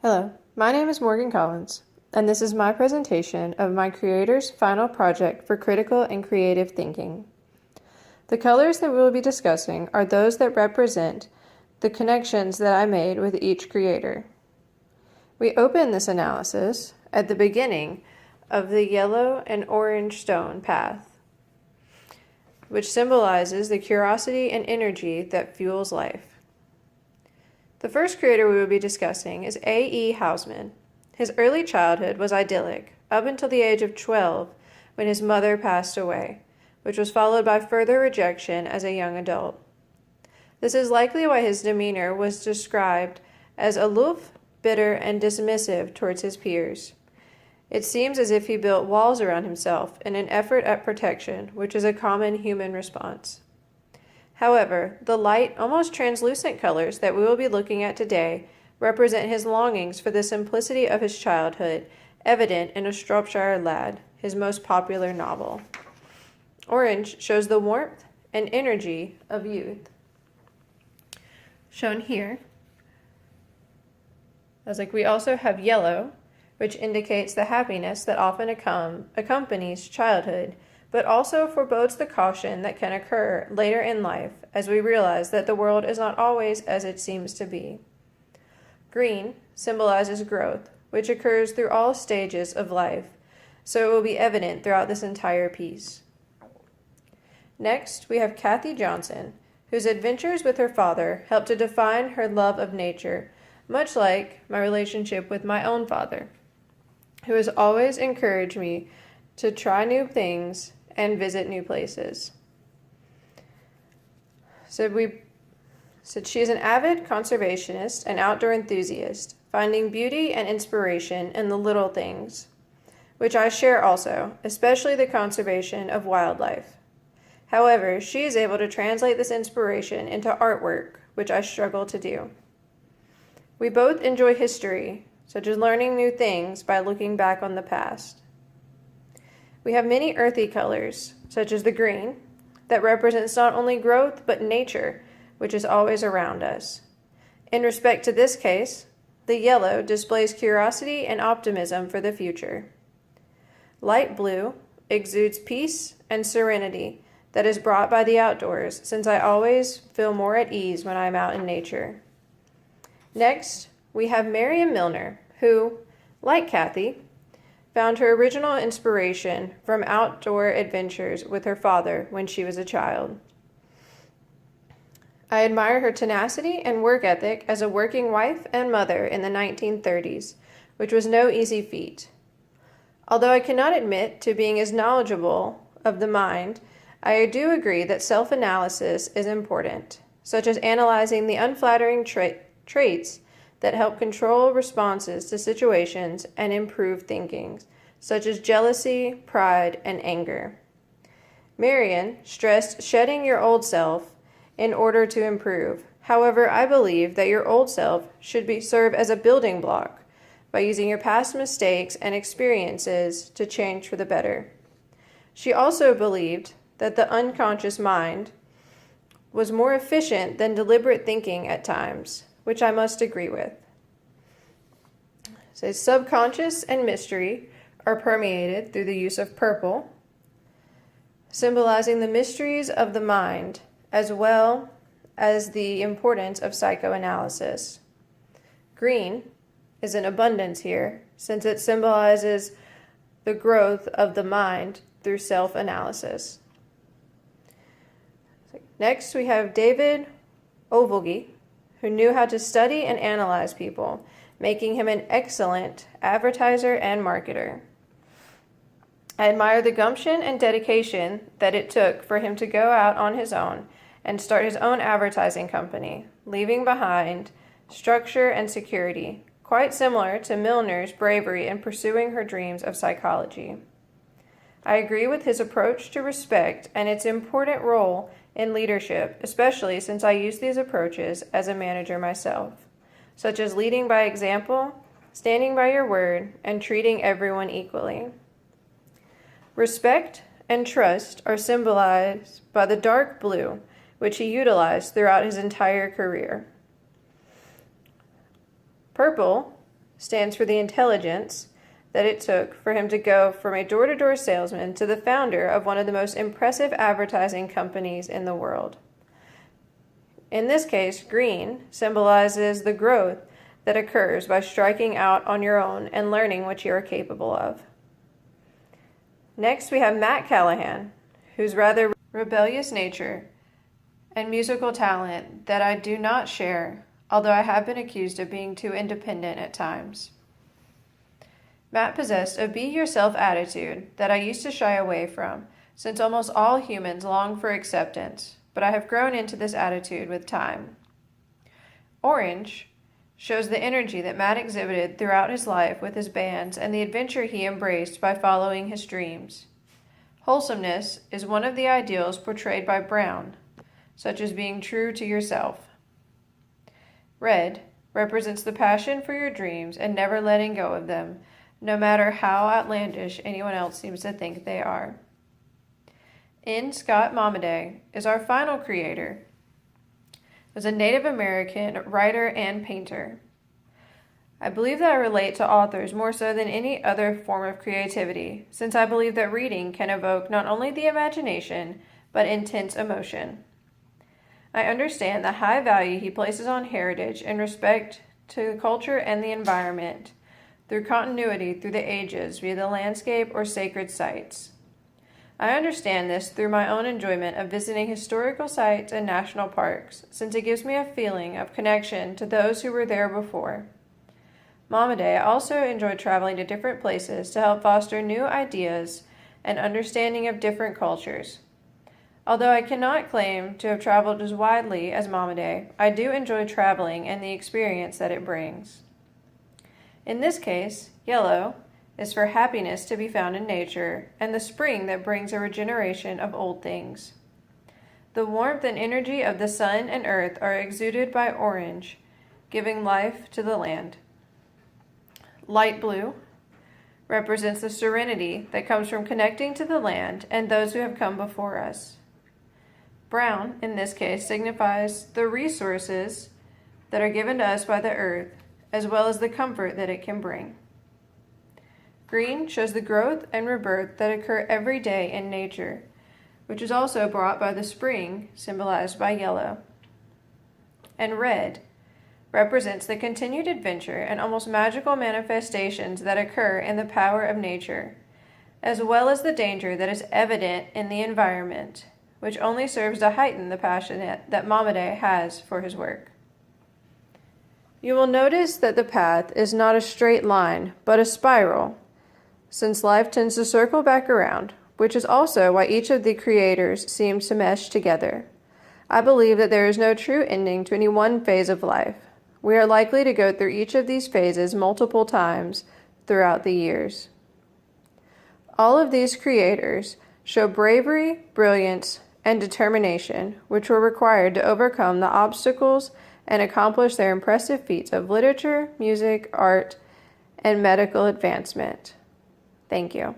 Hello, my name is Morgan Collins, and this is my presentation of my creator's final project for critical and creative thinking. The colors that we will be discussing are those that represent the connections that I made with each creator. We open this analysis at the beginning of the yellow and orange stone path, which symbolizes the curiosity and energy that fuels life. The first creator we will be discussing is A.E. Housman. His early childhood was idyllic, up until the age of 12 when his mother passed away, which was followed by further rejection as a young adult. This is likely why his demeanor was described as aloof, bitter, and dismissive towards his peers. It seems as if he built walls around himself in an effort at protection, which is a common human response. However, the light, almost translucent colors that we will be looking at today represent his longings for the simplicity of his childhood, evident in A Shropshire Lad, his most popular novel. Orange shows the warmth and energy of youth. Shown here, we also have yellow, which indicates the happiness that often accompanies childhood, but also forebodes the caution that can occur later in life as we realize that the world is not always as it seems to be. Green symbolizes growth, which occurs through all stages of life, so it will be evident throughout this entire piece. Next, we have Kathy Johnson, whose adventures with her father helped to define her love of nature, much like my relationship with my own father, who has always encouraged me to try new things and visit new places. She is an avid conservationist and outdoor enthusiast, finding beauty and inspiration in the little things, which I share also, especially the conservation of wildlife. However, she is able to translate this inspiration into artwork, which I struggle to do. We both enjoy history, such as learning new things by looking back on the past. We have many earthy colors, such as the green, that represents not only growth but nature, which is always around us. In respect to this case, the yellow displays curiosity and optimism for the future. Light blue exudes peace and serenity that is brought by the outdoors, since I always feel more at ease when I am out in nature. Next, we have Marion Milner, who, like Kathy, found her original inspiration from outdoor adventures with her father when she was a child. I admire her tenacity and work ethic as a working wife and mother in the 1930s, which was no easy feat. Although I cannot admit to being as knowledgeable of the mind, I do agree that self-analysis is important, such as analyzing the unflattering traits that help control responses to situations and improve thinking, such as jealousy, pride, and anger. Marion stressed shedding your old self in order to improve. However, I believe that your old self should serve as a building block by using your past mistakes and experiences to change for the better. She also believed that the unconscious mind was more efficient than deliberate thinking at times, which I must agree with. So subconscious and mystery are permeated through the use of purple, symbolizing the mysteries of the mind as well as the importance of psychoanalysis. Green is in abundance here, since it symbolizes the growth of the mind through self-analysis. Next, we have David Ovalgi, who knew how to study and analyze people, making him an excellent advertiser and marketer. I admire the gumption and dedication that it took for him to go out on his own and start his own advertising company, leaving behind structure and security, quite similar to Milner's bravery in pursuing her dreams of psychology. I agree with his approach to respect and its important role in leadership, especially since I use these approaches as a manager myself, such as leading by example, standing by your word, and treating everyone equally. Respect and trust are symbolized by the dark blue, which he utilized throughout his entire career. Purple stands for the intelligence that it took for him to go from a door-to-door salesman to the founder of one of the most impressive advertising companies in the world. In this case, green symbolizes the growth that occurs by striking out on your own and learning what you are capable of. Next, we have Matt Callahan, whose rather rebellious nature and musical talent that I do not share, although I have been accused of being too independent at times. Matt possessed a be-yourself attitude that I used to shy away from, since almost all humans long for acceptance, but I have grown into this attitude with time. Orange shows the energy that Matt exhibited throughout his life with his bands and the adventure he embraced by following his dreams. Wholesomeness is one of the ideals portrayed by Brown, such as being true to yourself. Red represents the passion for your dreams and never letting go of them, no matter how outlandish anyone else seems to think they are. N. Scott Momaday is our final creator. As a Native American writer and painter, I believe that I relate to authors more so than any other form of creativity, since I believe that reading can evoke not only the imagination, but intense emotion. I understand the high value he places on heritage in respect to the culture and the environment, through continuity through the ages via the landscape or sacred sites. I understand this through my own enjoyment of visiting historical sites and national parks, since it gives me a feeling of connection to those who were there before. Momaday also enjoyed traveling to different places to help foster new ideas and understanding of different cultures. Although I cannot claim to have traveled as widely as Momaday, I do enjoy traveling and the experience that it brings. In this case, yellow is for happiness to be found in nature and the spring that brings a regeneration of old things. The warmth and energy of the sun and earth are exuded by orange, giving life to the land. Light blue represents the serenity that comes from connecting to the land and those who have come before us. Brown, in this case, signifies the resources that are given to us by the earth, as well as the comfort that it can bring. Green shows the growth and rebirth that occur every day in nature, which is also brought by the spring, symbolized by yellow. And red represents the continued adventure and almost magical manifestations that occur in the power of nature, as well as the danger that is evident in the environment, which only serves to heighten the passion that Momaday has for his work. You will notice that the path is not a straight line, but a spiral, since life tends to circle back around, which is also why each of the creators seems to mesh together. I believe that there is no true ending to any one phase of life. We are likely to go through each of these phases multiple times throughout the years. All of these creators show bravery, brilliance, and determination, which were required to overcome the obstacles and accomplish their impressive feats of literature, music, art, and medical advancement. Thank you.